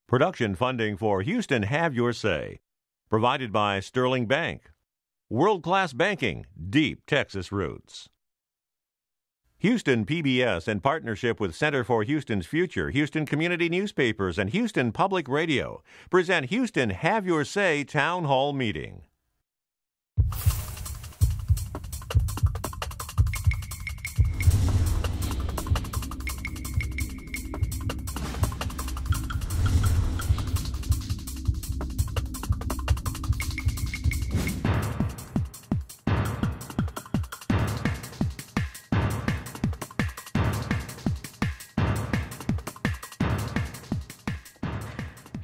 Production funding for Houston Have Your Say, provided by Sterling Bank. World-class banking, deep Texas roots. Houston PBS, in partnership with Center for Houston's Future, Houston Community Newspapers, and Houston Public Radio, present Houston Have Your Say Town Hall Meeting.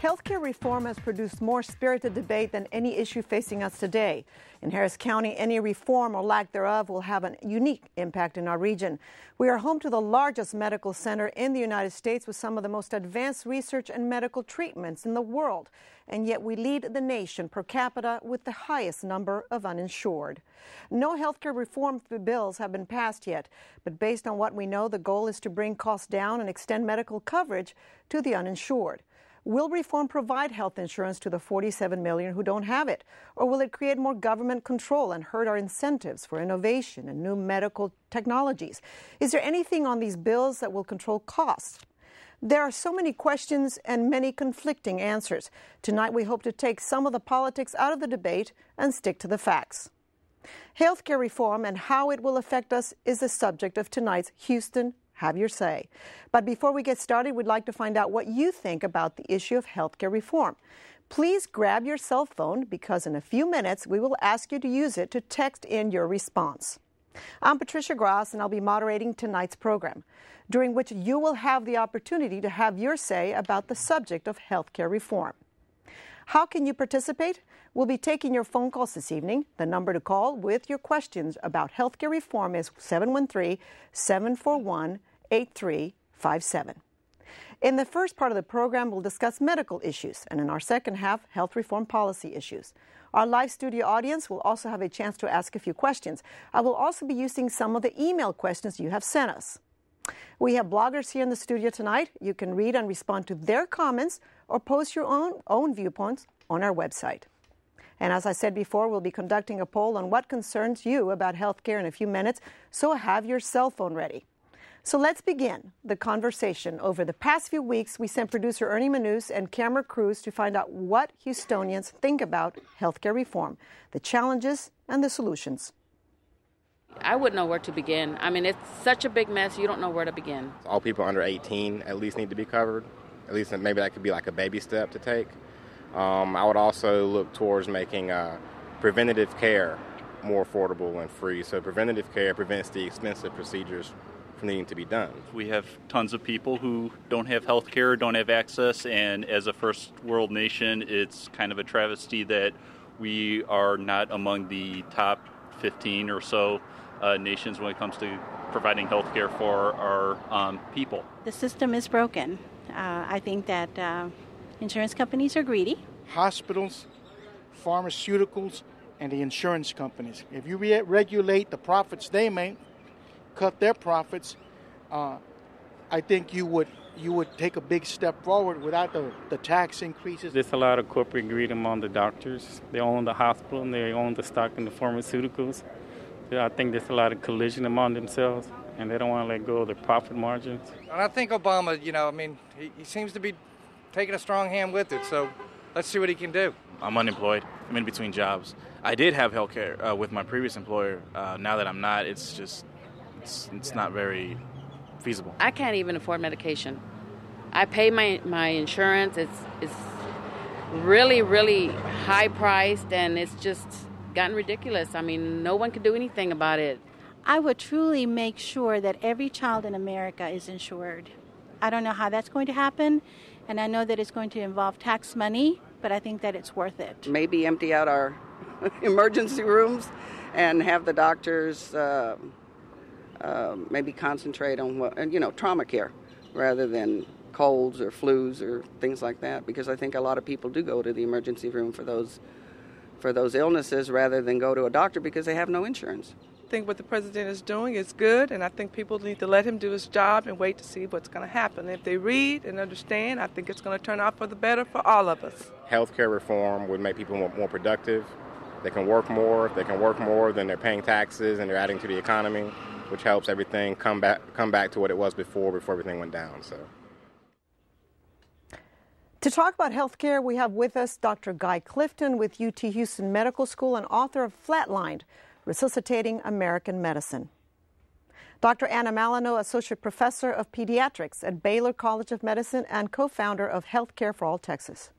Healthcare reform has produced more spirited debate than any issue facing us today. In Harris County, any reform or lack thereof will have a unique impact in our region. We are home to the largest medical center in the United States with some of the most advanced research and medical treatments in the world. And yet we lead the nation per capita with the highest number of uninsured. No healthcare reform bills have been passed yet, but based on what we know, the goal is to bring costs down and extend medical coverage to the uninsured. Will reform provide health insurance to the 47 million who don't have it? Or will it create more government control and hurt our incentives for innovation and new medical technologies? Is there anything on these bills that will control costs? There are so many questions and many conflicting answers. Tonight we hope to take some of the politics out of the debate and stick to the facts. Healthcare reform and how it will affect us is the subject of tonight's Houston Have Your Say. But before we get started, we'd like to find out what you think about the issue of healthcare reform. Please grab your cell phone because in a few minutes we will ask you to use it to text in your response. I'm Patricia Gras and I'll be moderating tonight's program, during which you will have the opportunity to have your say about the subject of healthcare reform. How can you participate? We'll be taking your phone calls this evening. The number to call with your questions about healthcare reform is 713-741-8357. In the first part of the program, we'll discuss medical issues, and in our second half, health reform policy issues. Our live studio audience will also have a chance to ask a few questions. I will also be using some of the email questions you have sent us. We have bloggers here in the studio tonight. You can read and respond to their comments or post your own viewpoints on our website. And as I said before, we'll be conducting a poll on what concerns you about health care in a few minutes, so have your cell phone ready. So let's begin the conversation. Over the past few weeks, we sent producer Ernie Manous and camera crews to find out what Houstonians think about healthcare reform, the challenges and the solutions. I wouldn't know where to begin. I mean, it's such a big mess, you don't know where to begin. All people under 18 at least need to be covered. At least maybe that could be like a baby step to take. I would also look towards making preventative care more affordable and free. So preventative care prevents the expensive procedures from needing to be done. We have tons of people who don't have health care, don't have access, and as a first world nation, it's kind of a travesty that we are not among the top 15 or so nations when it comes to providing health care for our people. The system is broken. I think that insurance companies are greedy. Hospitals, pharmaceuticals, and the insurance companies. If you regulate the profits they make, cut their profits, I think you would take a big step forward without the tax increases. There's a lot of corporate greed among the doctors. They own the hospital and they own the stock in the pharmaceuticals. So I think there's a lot of collision among themselves, and they don't want to let go of their profit margins. And I think Obama, he seems to be taking a strong hand with it, so let's see what he can do. I'm unemployed. I'm in between jobs. I did have health care with my previous employer. Now that I'm not, it's not very feasible. I can't even afford medication. I pay my insurance. It's really, really high priced, and it's just gotten ridiculous. I mean, no one can do anything about it. I would truly make sure that every child in America is insured. I don't know how that's going to happen, and I know that it's going to involve tax money, but I think that it's worth it. Maybe empty out our emergency rooms and have the doctors maybe concentrate on trauma care rather than colds or flus or things like that, because I think a lot of people do go to the emergency room for those illnesses rather than go to a doctor because they have no insurance. think what the president is doing is good, and I think people need to let him do his job and wait to see what's going to happen. If they read and understand, I think it's going to turn out for the better for all of us. Healthcare reform would make people more productive. They can work more. If they can work more, then they're paying taxes and they're adding to the economy, which helps everything come back to what it was before everything went down. So. To talk about health care, we have with us Dr. Guy Clifton with UT Houston Medical School and author of Flatlined, Resuscitating American Medicine. Dr. Anna Malino, Associate Professor of Pediatrics at Baylor College of Medicine and co-founder of Healthcare for All Texas.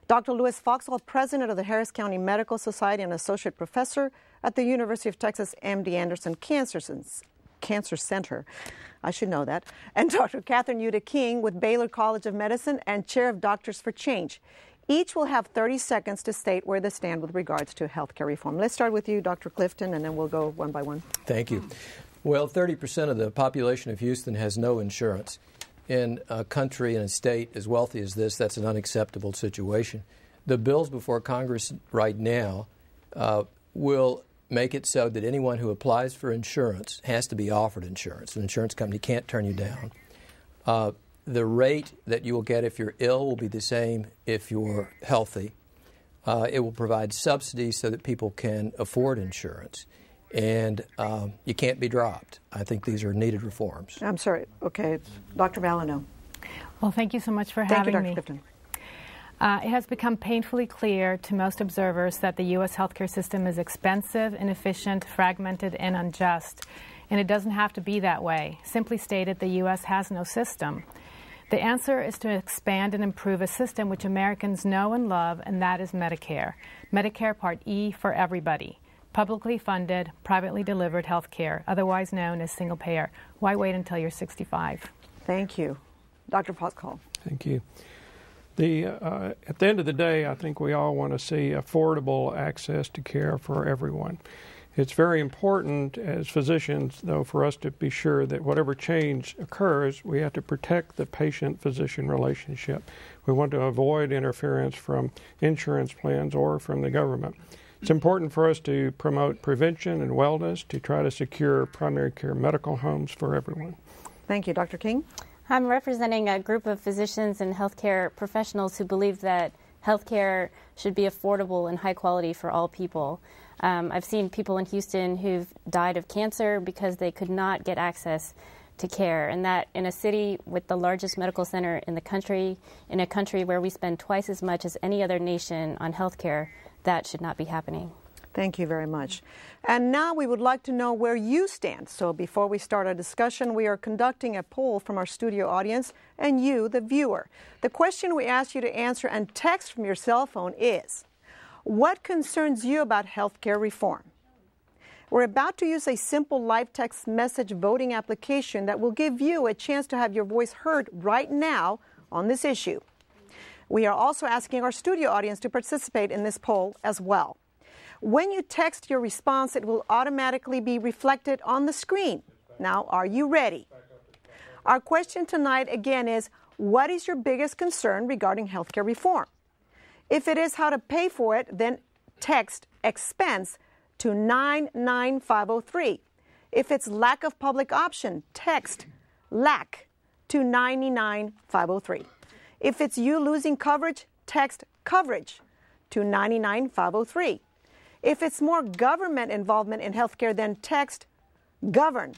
Dr. Louis Foxall, President of the Harris County Medical Society and Associate Professor at the University of Texas MD Anderson Cancer Center. I should know that. And Dr. Catherine Yuta King with Baylor College of Medicine and Chair of Doctors for Change. Each will have 30 seconds to state where they stand with regards to health care reform. Let's start with you, Dr. Clifton, and then we'll go one by one. Thank you. Well, 30% of the population of Houston has no insurance. In a country and a state as wealthy as this, that's an unacceptable situation. The bills before Congress right now will make it so that anyone who applies for insurance has to be offered insurance. An insurance company can't turn you down. The rate that you will get if you're ill will be the same if you're healthy. It will provide subsidies so that people can afford insurance. And you can't be dropped. I think these are needed reforms. I'm sorry. Okay. Dr. Malino. Well, thank you so much for having me. Thank you, Dr. Clifton. It has become painfully clear to most observers that the U.S. healthcare system is expensive, inefficient, fragmented, and unjust. And it doesn't have to be that way. Simply stated, the U.S. has no system. The answer is to expand and improve a system which Americans know and love, and that is Medicare. Medicare Part E for everybody. Publicly funded, privately delivered health care, otherwise known as single payer. Why wait until you're 65? Thank you. Dr. Foxall. Thank you. At the end of the day, I think we all want to see affordable access to care for everyone. It's very important as physicians, though, for us to be sure that whatever change occurs, we have to protect the patient-physician relationship. We want to avoid interference from insurance plans or from the government. It's important for us to promote prevention and wellness to try to secure primary care medical homes for everyone. Thank you. Dr. King? I'm representing a group of physicians and healthcare professionals who believe that healthcare should be affordable and high quality for all people. I've seen people in Houston who've died of cancer because they could not get access to care, and that in a city with the largest medical center in the country, in a country where we spend twice as much as any other nation on healthcare, that should not be happening. Thank you very much. And now we would like to know where you stand. So before we start our discussion, we are conducting a poll from our studio audience and you, the viewer. The question we ask you to answer and text from your cell phone is, what concerns you about health care reform? We're about to use a simple live text message voting application that will give you a chance to have your voice heard right now on this issue. We are also asking our studio audience to participate in this poll as well. When you text your response, it will automatically be reflected on the screen. Now, are you ready? Our question tonight, again, is what is your biggest concern regarding healthcare reform? If it is how to pay for it, then text expense to 99503. If it's lack of public option, text lack to 99503. If it's you losing coverage, text coverage to 99503. If it's more government involvement in healthcare, then text govern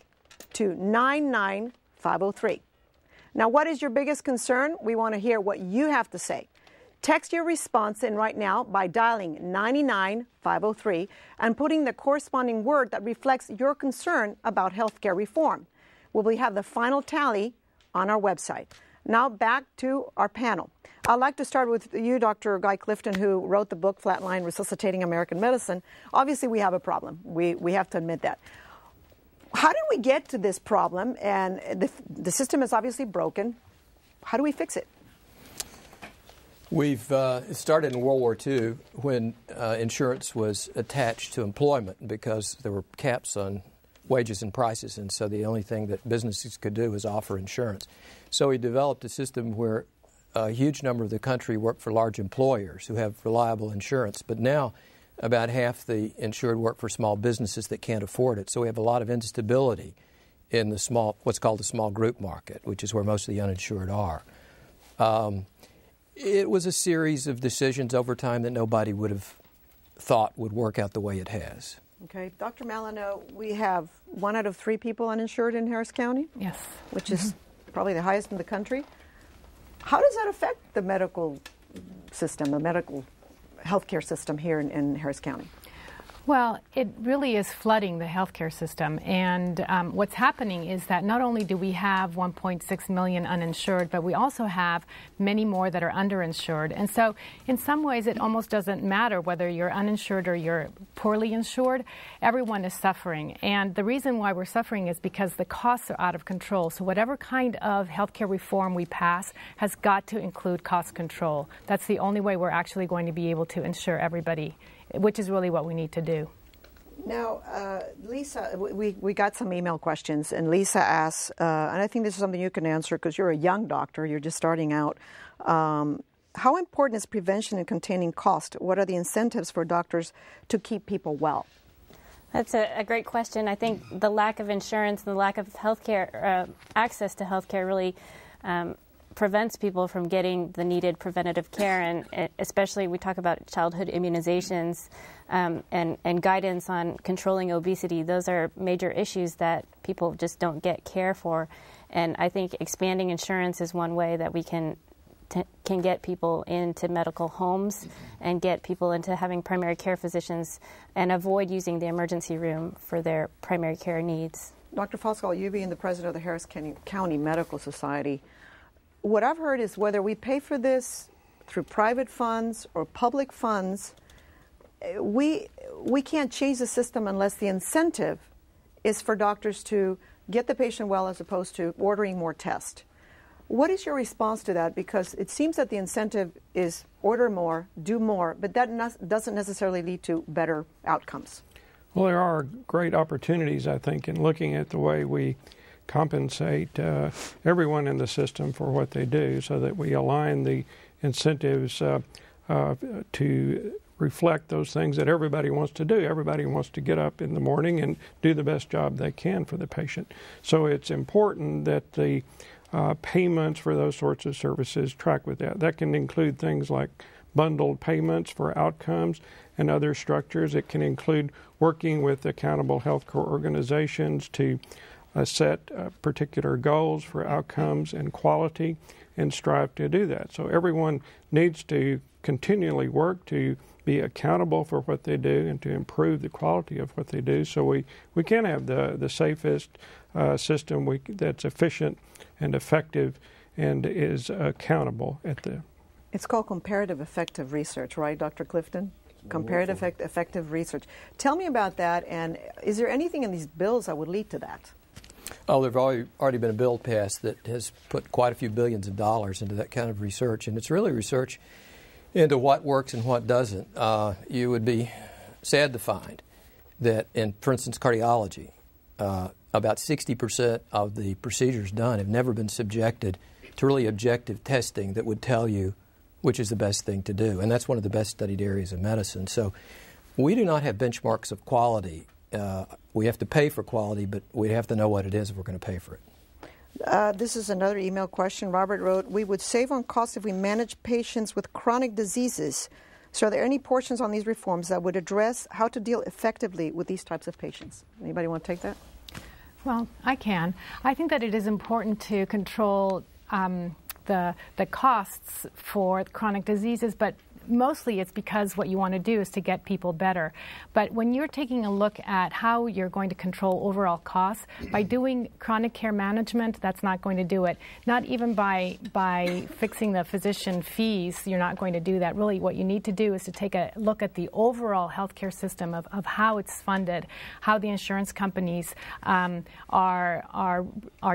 to 99503. Now, what is your biggest concern? We want to hear what you have to say. Text your response in right now by dialing 99503 and putting the corresponding word that reflects your concern about healthcare reform. We have the final tally on our website. Now back to our panel. I'd like to start with you, Dr. Guy Clifton, who wrote the book Flatlined, Resuscitating American Medicine. Obviously, we have a problem. We have to admit that. How did we get to this problem? And the system is obviously broken. How do we fix it? It started in World War II when insurance was attached to employment because there were caps on wages and prices, and so the only thing that businesses could do was offer insurance. So we developed a system where a huge number of the country work for large employers who have reliable insurance. But now about half the insured work for small businesses that can't afford it. So we have a lot of instability in the what's called the small group market, which is where most of the uninsured are. It was a series of decisions over time that nobody would have thought would work out the way it has. Okay. Dr. Malino, we have 1 out of 3 people uninsured in Harris County? Yes. Which is probably the highest in the country. How does that affect the medical system, the medical healthcare system here in Harris County? Well, it really is flooding the healthcare system. And what's happening is that not only do we have 1.6 million uninsured, but we also have many more that are underinsured. And so in some ways, it almost doesn't matter whether you're uninsured or you're poorly insured. Everyone is suffering. And the reason why we're suffering is because the costs are out of control. So whatever kind of healthcare reform we pass has got to include cost control. That's the only way we're actually going to be able to insure everybody, which is really what we need to do. Now, Lisa, we got some email questions, and Lisa asks, and I think this is something you can answer because you're a young doctor, you're just starting out. How important is prevention in containing cost? What are the incentives for doctors to keep people well? That's a great question. I think the lack of insurance and the lack of healthcare, access to healthcare really prevents people from getting the needed preventative care, and especially we talk about childhood immunizations and guidance on controlling obesity. Those are major issues that people just don't get care for, and I think expanding insurance is one way that we can get people into medical homes and get people into having primary care physicians and avoid using the emergency room for their primary care needs. Dr. Foscol, you being the president of the Harris County Medical Society, what I've heard is whether we pay for this through private funds or public funds, we can't change the system unless the incentive is for doctors to get the patient well as opposed to ordering more tests. What is your response to that? Because it seems that the incentive is order more, do more, but that doesn't necessarily lead to better outcomes. Well, there are great opportunities, I think, in looking at the way we compensate everyone in the system for what they do so that we align the incentives to reflect those things that everybody wants to do. Everybody wants to get up in the morning and do the best job they can for the patient. So it's important that the payments for those sorts of services track with that. That can include things like bundled payments for outcomes and other structures. It can include working with accountable healthcare organizations to set particular goals for outcomes and quality and strive to do that. So everyone needs to continually work to be accountable for what they do and to improve the quality of what they do so we can have the safest system that's efficient and effective and is accountable at the... It's called comparative effective research, right, Dr. Clifton? Comparative effective research. Tell me about that, and is there anything in these bills that would lead to that? Oh, there's already been a bill passed that has put quite a few billions of dollars into that kind of research, and it's really research into what works and what doesn't. You would be sad to find that in, for instance, cardiology, about 60% of the procedures done have never been subjected to really objective testing that would tell you which is the best thing to do, and that's one of the best studied areas of medicine. So we do not have benchmarks of quality. We have to pay for quality, but we have to know what it is if we're going to pay for it. This is another email question. Robert wrote, we would save on costs if we manage patients with chronic diseases. So are there any portions on these reforms that would address how to deal effectively with these types of patients? Anybody want to take that? Well, I can. I think that it is important to control the costs for chronic diseases, but mostly it's because what you want to do is to get people better. But when you're taking a look at how you're going to control overall costs, by doing chronic care management, that's not going to do it. Not even by fixing the physician fees, you're not going to do that. Really, what you need to do is to take a look at the overall healthcare system of how it's funded, how the insurance companies are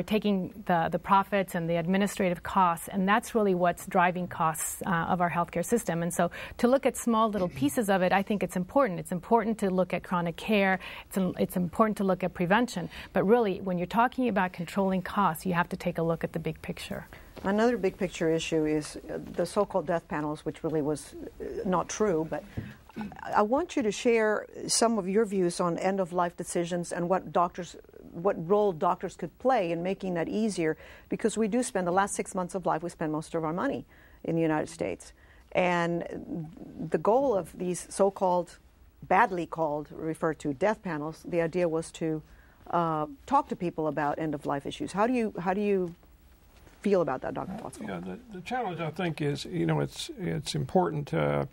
taking the profits and the administrative costs, and that's really what's driving costs of our healthcare system. And so to look at small little pieces of it, I think it's important. It's important to look at chronic care. It's important to look at prevention. But really, when you're talking about controlling costs, you have to take a look at the big picture. Another big picture issue is the so-called death panels, which really was not true, but I want you to share some of your views on end-of-life decisions and what role doctors could play in making that easier, because we do spend the last 6 months of life, we spend most of our money in the United States. And the goal of these so-called, badly called, referred to death panels, the idea was to talk to people about end-of-life issues. How do you feel about that, Dr. Foxwell? Yeah, the challenge, I think, is, it's important to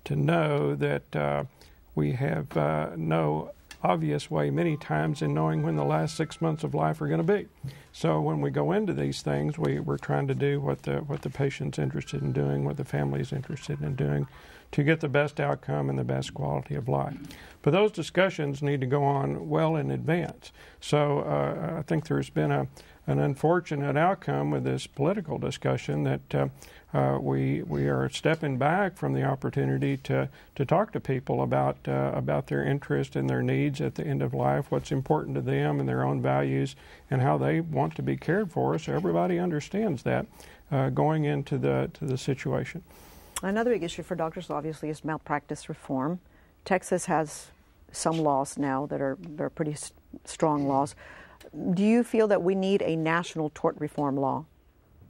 know that we have no obvious way many times in knowing when the last 6 months of life are going to be. So when we go into these things, we're trying to do what the patient's interested in doing, what the family's interested in doing, to get the best outcome and the best quality of life. But those discussions need to go on well in advance. So I think there's been an unfortunate outcome with this political discussion that we are stepping back from the opportunity to talk to people about their interest and their needs at the end of life, what's important to them and their own values, and how they want to be cared for, so everybody understands that going into the situation. Another big issue for doctors, obviously, is malpractice reform. Texas has some laws now that are pretty strong laws. Do you feel that we need a national tort reform law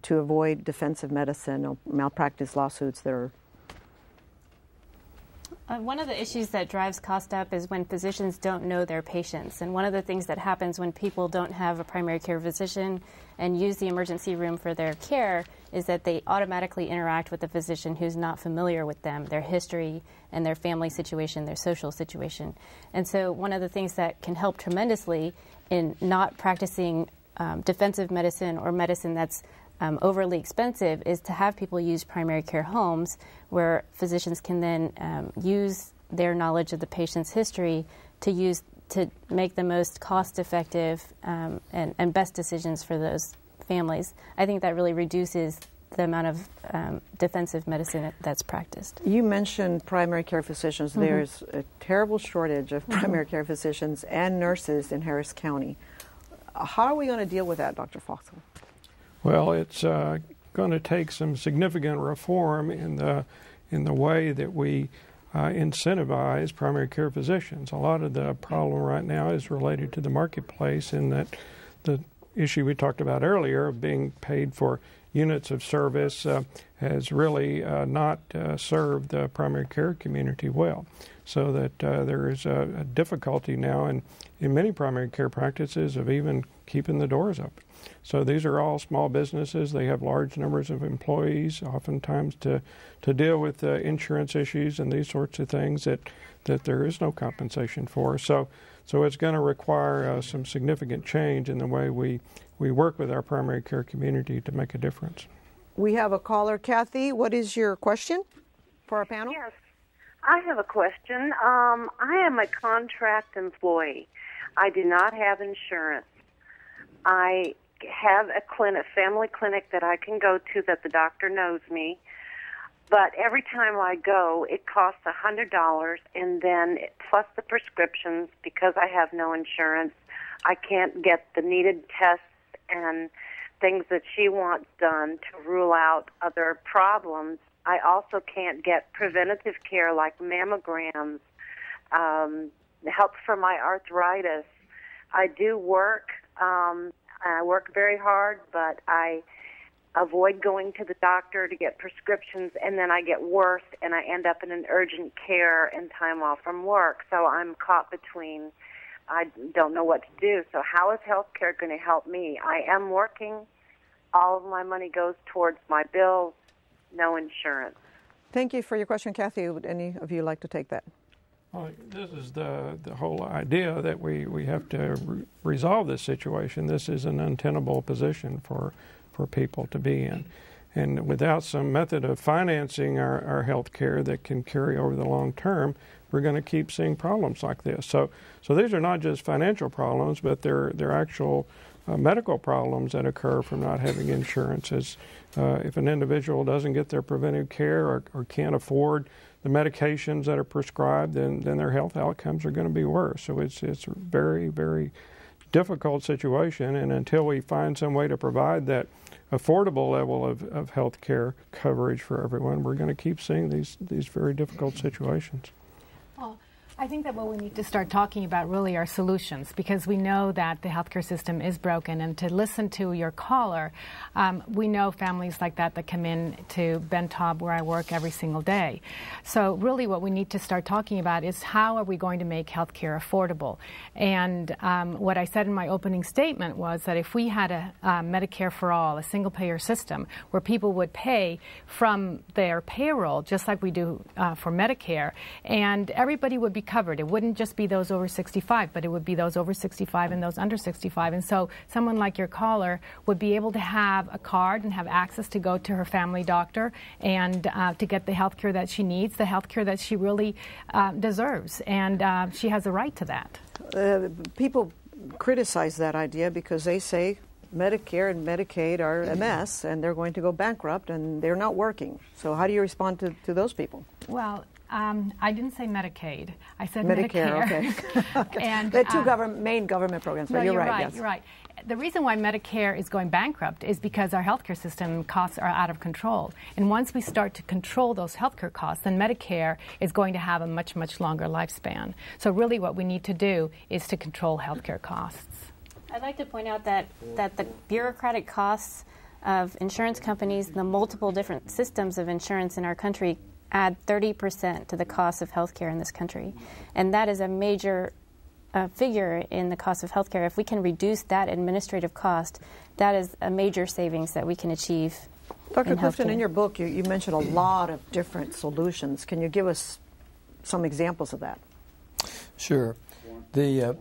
to avoid defensive medicine or malpractice lawsuits that are... One of the issues that drives cost up is when physicians don't know their patients. And one of the things that happens when people don't have a primary care physician and use the emergency room for their care is that they automatically interact with a physician who's not familiar with them, their history and their family situation, their social situation. And so one of the things that can help tremendously in not practicing defensive medicine or medicine that's overly expensive is to have people use primary care homes where physicians can then use their knowledge of the patient's history to make the most cost-effective and best decisions for those families. I think that really reduces the amount of defensive medicine that's practiced. You mentioned primary care physicians. Mm-hmm. There's a terrible shortage of primary care physicians and nurses in Harris County. How are we going to deal with that, Dr. Foxwell? Well, it's going to take some significant reform in the way that we incentivize primary care physicians. A lot of the problem right now is related to the marketplace, in that the issue we talked about earlier of being paid for units of service has really not served the primary care community well. So that there is a difficulty now in many primary care practices of even keeping the doors open. So these are all small businesses. They have large numbers of employees, oftentimes to deal with insurance issues and these sorts of things that there is no compensation for. So it's going to require some significant change in the way we work with our primary care community to make a difference. We have a caller. Kathy, what is your question for our panel? Yes, I have a question. I am a contract employee. I do not have insurance. I have a family clinic that I can go to that the doctor knows me, but every time I go, it costs $100, and then plus the prescriptions, because I have no insurance, I can't get the needed tests and things that she wants done to rule out other problems. I also can't get preventative care like mammograms, help for my arthritis. I do work. I work very hard, but I avoid going to the doctor to get prescriptions, and then I get worse, and I end up in an urgent care and time off from work. So I'm caught between, I don't know what to do. So how is health care going to help me? I am working. All of my money goes towards my bills, no insurance. Thank you for your question, Kathy. Would any of you like to take that? Well, this is the whole idea that we have to resolve this situation. This is an untenable position for people to be in. And without some method of financing our health care that can carry over the long term, we're going to keep seeing problems like this. So these are not just financial problems, but they're actual medical problems that occur from not having insurance. If an individual doesn't get their preventive care or can't afford the medications that are prescribed, then their health outcomes are going to be worse. So it's a very, very difficult situation, and until we find some way to provide that affordable level of health care coverage for everyone, we're going to keep seeing these very difficult situations. I think that what we need to start talking about really are solutions, because we know that the healthcare system is broken. And to listen to your caller, we know families like that come in to Ben Taub, where I work, every single day. So really what we need to start talking about is how are we going to make healthcare affordable? And what I said in my opening statement was that if we had a Medicare for all, a single-payer system, where people would pay from their payroll, just like we do for Medicare, and everybody would be covered. It wouldn't just be those over 65, but it would be those over 65 and those under 65. And so someone like your caller would be able to have a card and have access to go to her family doctor and to get the health care that she needs, the health care that she really deserves. And she has a right to that. People criticize that idea because they say Medicare and Medicaid are a mess and they're going to go bankrupt and they're not working. So how do you respond to those people? Well, I didn't say Medicaid. I said Medicare. Okay. And the two main government programs. No, you're right. Yes. You're right. The reason why Medicare is going bankrupt is because our healthcare system costs are out of control. And once we start to control those healthcare costs, then Medicare is going to have a much, much longer lifespan. So really what we need to do is to control healthcare costs. I'd like to point out that the bureaucratic costs of insurance companies, the multiple different systems of insurance in our country, add 30% to the cost of healthcare in this country. And that is a major figure in the cost of healthcare. If we can reduce that administrative cost, that is a major savings that we can achieve. Dr. Clifton, in your book, you mentioned a lot of different solutions. Can you give us some examples of that? Sure. The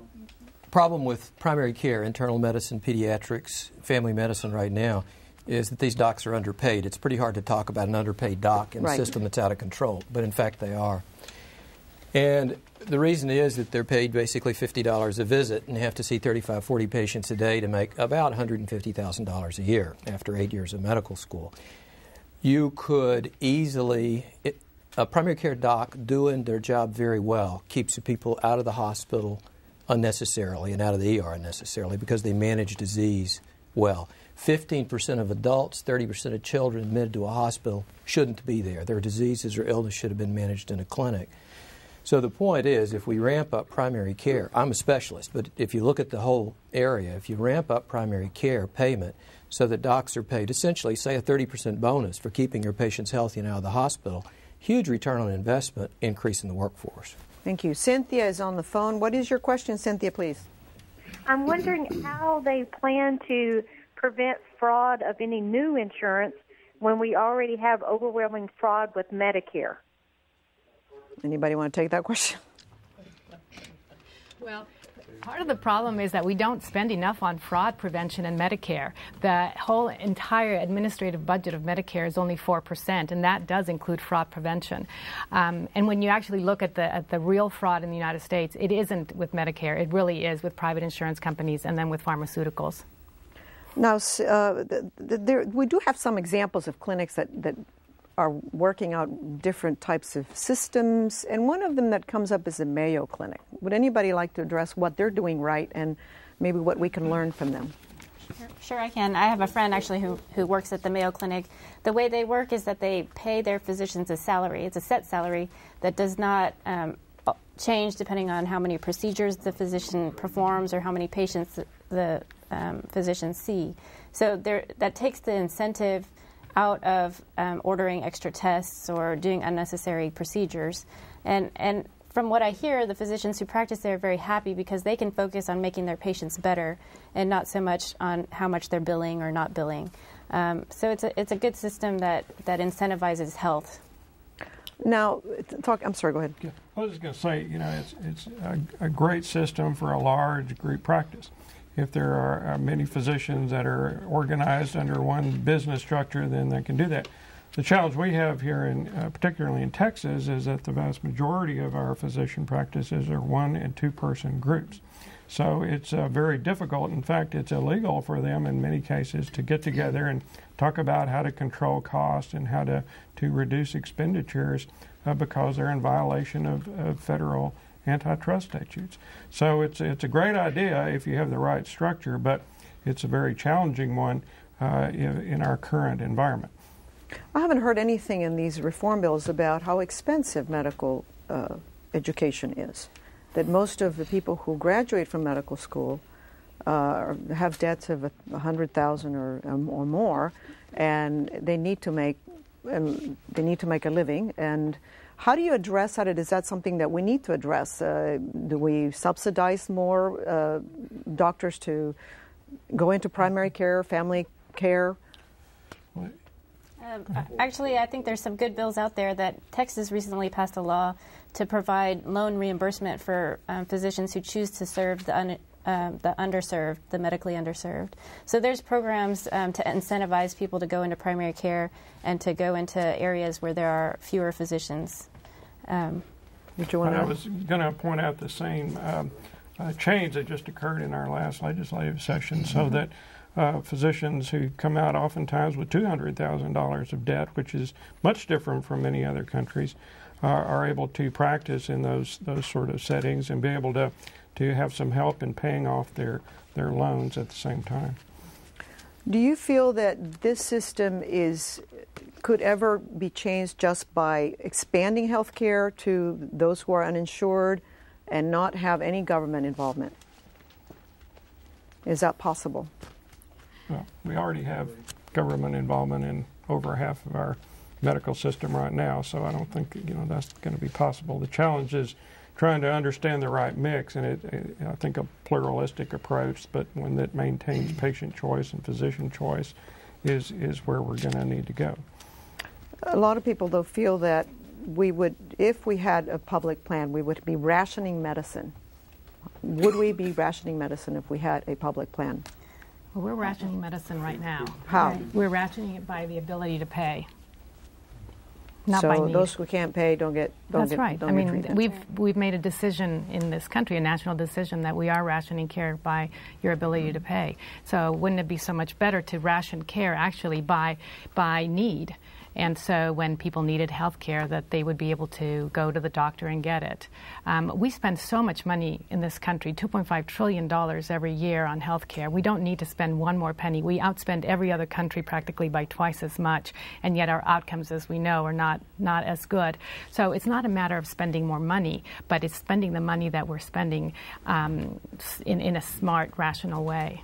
problem with primary care, internal medicine, pediatrics, family medicine right now is that these docs are underpaid. It's pretty hard to talk about an underpaid doc in a system that's out of control, but in fact they are. And the reason is that they're paid basically $50 a visit and have to see 35, 40 patients a day to make about $150,000 a year after 8 years of medical school. You could easily, a primary care doc doing their job very well keeps the people out of the hospital unnecessarily and out of the ER unnecessarily because they manage disease well. 15% of adults, 30% of children admitted to a hospital shouldn't be there. Their diseases or illness should have been managed in a clinic. So the point is, if we ramp up primary care, I'm a specialist, but if you look at the whole area, if you ramp up primary care payment so that docs are paid essentially, say, a 30% bonus for keeping your patients healthy and out of the hospital, huge return on investment, increase in the workforce. Thank you. Cynthia is on the phone. What is your question, Cynthia, please? I'm wondering how they plan to prevent fraud of any new insurance when we already have overwhelming fraud with Medicare. Anybody want to take that question? Well, part of the problem is that we don't spend enough on fraud prevention in Medicare. The whole entire administrative budget of Medicare is only 4%, and that does include fraud prevention. And when you actually look at the real fraud in the United States, it isn't with Medicare. It really is with private insurance companies and then with pharmaceuticals. Now, we do have some examples of clinics that are working out different types of systems, and one of them that comes up is the Mayo Clinic. Would anybody like to address what they're doing right and maybe what we can learn from them? Sure, I can. I have a friend actually who works at the Mayo Clinic. The way they work is that they pay their physicians a salary. It's a set salary that does not change depending on how many procedures the physician performs or how many patients the physicians see. So that takes the incentive out of ordering extra tests or doing unnecessary procedures. And from what I hear, the physicians who practice there are very happy because they can focus on making their patients better and not so much on how much they're billing or not billing. So it's a good system that incentivizes health. Now, I'm sorry, go ahead. I was just going to say, it's a great system for a large group practice. If there are many physicians that are organized under one business structure, then they can do that. The challenge we have here, particularly in Texas, is that the vast majority of our physician practices are 1- and 2-person groups. So it's very difficult. In fact, it's illegal for them in many cases to get together and talk about how to control costs and how to reduce expenditures because they're in violation of federal antitrust statutes. So it's a great idea if you have the right structure, but it's a very challenging one in our current environment. I haven't heard anything in these reform bills about how expensive medical education is. That most of the people who graduate from medical school have debts of $100,000 or more, and they need to make a living. And how do you address that? Is that something that we need to address? Do we subsidize more doctors to go into primary care, family care? Actually, I think there's some good bills out there. That Texas recently passed a law to provide loan reimbursement for physicians who choose to serve the underserved, the medically underserved. So there's programs to incentivize people to go into primary care and to go into areas where there are fewer physicians. I was going to point out the same change that just occurred in our last legislative session, so that physicians who come out oftentimes with $200,000 of debt, which is much different from many other countries, are able to practice in those sort of settings and be able to have some help in paying off their loans at the same time. Do you feel that this system could ever be changed just by expanding health care to those who are uninsured and not have any government involvement? Is that possible? Well, we already have government involvement in over half of our medical system right now, so I don't think that's going to be possible. The challenge is trying to understand the right mix, and I think a pluralistic approach, but one that maintains patient choice and physician choice is where we're going to need to go. A lot of people, though, feel that if we had a public plan, we would be rationing medicine. Would we be rationing medicine if we had a public plan? Well, we're rationing medicine right now. How? We're rationing it by the ability to pay. Not by need. Those who can't pay don't get. That's right. I mean, we've made a decision in this country, a national decision, that we are rationing care by your ability to pay. So wouldn't it be so much better to ration care actually by need? And so when people needed health care, that they would be able to go to the doctor and get it. We spend so much money in this country, $2.5 trillion every year on health care. We don't need to spend one more penny. We outspend every other country practically by twice as much, and yet our outcomes, as we know, are not as good. So it's not a matter of spending more money, but it's spending the money that we're spending in a smart, rational way.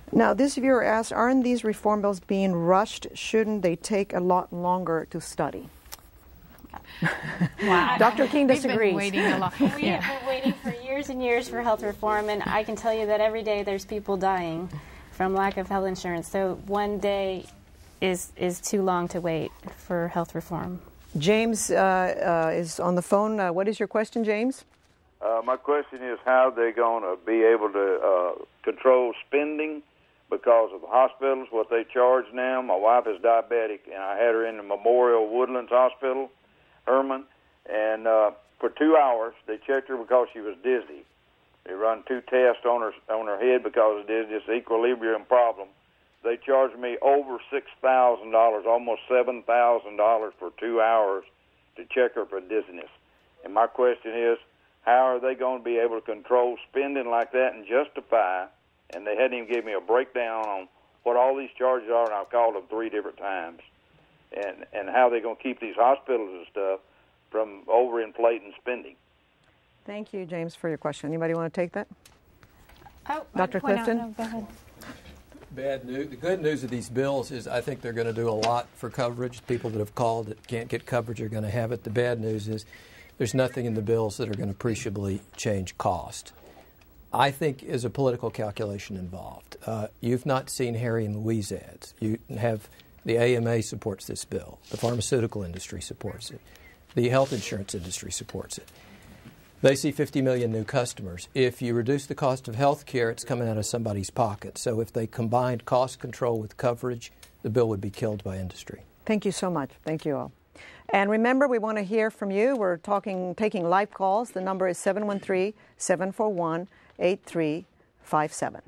Now, this viewer asked, aren't these reform bills being rushed? Shouldn't they take a lot longer to study? Wow. Dr. King disagrees. We've been waiting a lot. We have been waiting for years and years for health reform, and I can tell you that every day there's people dying from lack of health insurance. So one day is too long to wait for health reform. James is on the phone. What is your question, James? My question is how they're going to be able to control spending because of the hospitals, what they charge now. My wife is diabetic, and I had her in the Memorial Woodlands Hospital, Herman, and for 2 hours they checked her because she was dizzy. They run 2 tests on her head because of dizziness, equilibrium problem. They charged me over $6,000, almost $7,000 for 2 hours to check her for dizziness. And my question is, how are they going to be able to control spending like that and justify? And they hadn't even given me a breakdown on what all these charges are, and I've called them 3 different times. And how they're going to keep these hospitals and stuff from overinflating spending. Thank you, James, for your question. Anybody want to take that? Oh, Dr. Clifton? No, go ahead. Bad news. The good news of these bills is I think they're going to do a lot for coverage. People that have called that can't get coverage are going to have it. The bad news is there's nothing in the bills that are going to appreciably change cost. I think is a political calculation involved. You've not seen Harry and Louise ads. You have the AMA supports this bill. The pharmaceutical industry supports it. The health insurance industry supports it. They see 50 million new customers. If you reduce the cost of health care, it's coming out of somebody's pocket. So if they combined cost control with coverage, the bill would be killed by industry. Thank you so much. Thank you all. And remember, we want to hear from you. We're taking live calls. The number is 713-741-8357.